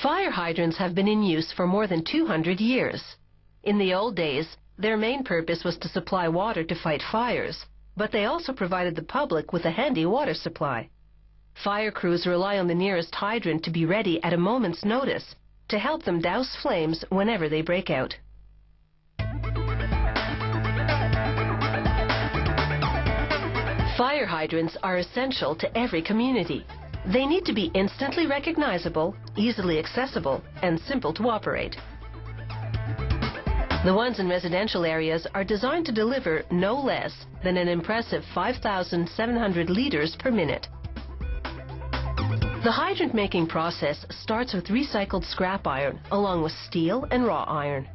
Fire hydrants have been in use for more than 200 years. In the old days, their main purpose was to supply water to fight fires, but they also provided the public with a handy water supply. Fire crews rely on the nearest hydrant to be ready at a moment's notice to help them douse flames whenever they break out. Fire hydrants are essential to every community. They need to be instantly recognizable, easily accessible, and simple to operate. The ones in residential areas are designed to deliver no less than an impressive 5,700 liters per minute. The hydrant making process starts with recycled scrap iron along with steel and raw iron.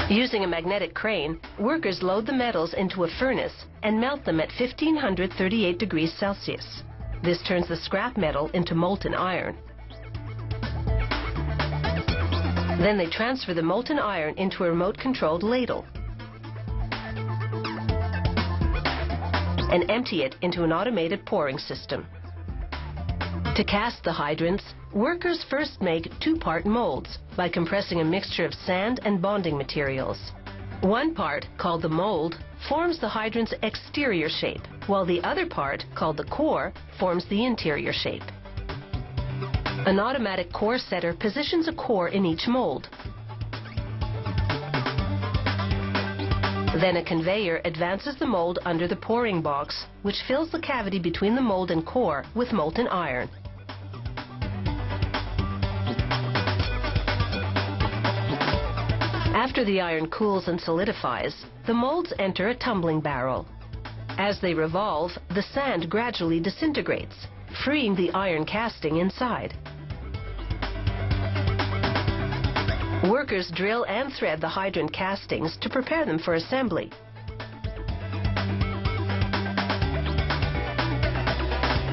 Using a magnetic crane, workers load the metals into a furnace and melt them at 1538 degrees Celsius. This turns the scrap metal into molten iron. Then they transfer the molten iron into a remote-controlled ladle and empty it into an automated pouring system. To cast the hydrants, workers first make two-part molds by compressing a mixture of sand and bonding materials. One part, called the mold, forms the hydrant's exterior shape, while the other part, called the core, forms the interior shape. An automatic core setter positions a core in each mold. Then a conveyor advances the mold under the pouring box, which fills the cavity between the mold and core with molten iron. After the iron cools and solidifies, the molds enter a tumbling barrel. As they revolve, the sand gradually disintegrates, freeing the iron casting inside. Workers drill and thread the hydrant castings to prepare them for assembly.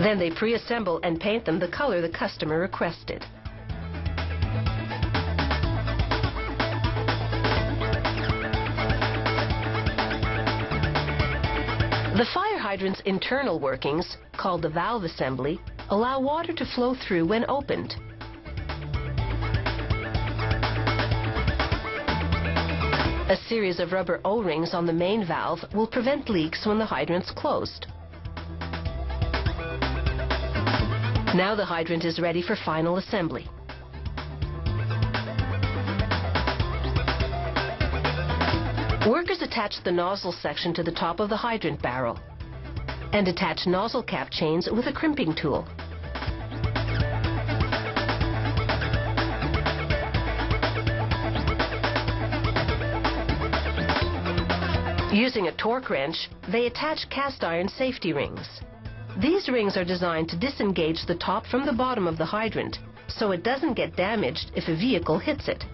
Then they pre-assemble and paint them the color the customer requested. The fire hydrant's internal workings, called the valve assembly, allow water to flow through when opened. A series of rubber O-rings on the main valve will prevent leaks when the hydrant's closed. Now the hydrant is ready for final assembly. Workers attach the nozzle section to the top of the hydrant barrel and attach nozzle cap chains with a crimping tool. Using a torque wrench, they attach cast iron safety rings. These rings are designed to disengage the top from the bottom of the hydrant, so it doesn't get damaged if a vehicle hits it.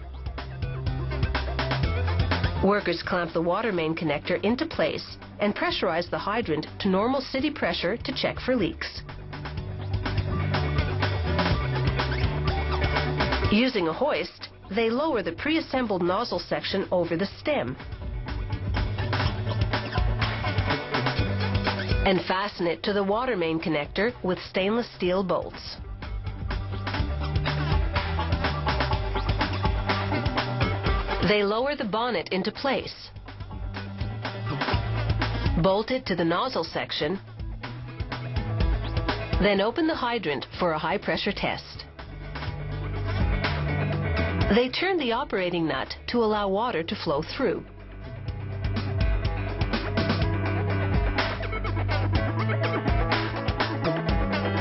Workers clamp the water main connector into place and pressurize the hydrant to normal city pressure to check for leaks. Using a hoist, they lower the pre-assembled nozzle section over the stem and fasten it to the water main connector with stainless steel bolts. They lower the bonnet into place, bolt it to the nozzle section, then open the hydrant for a high-pressure test. They turn the operating nut to allow water to flow through.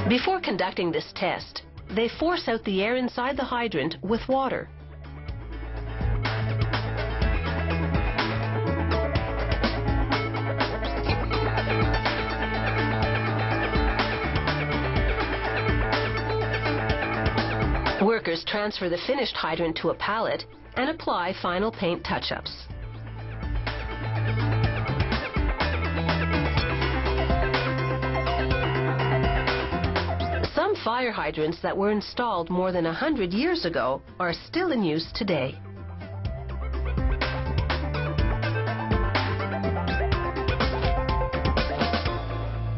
Before conducting this test, they force out the air inside the hydrant with water. Workers transfer the finished hydrant to a pallet and apply final paint touch-ups. Some fire hydrants that were installed more than 100 years ago are still in use today.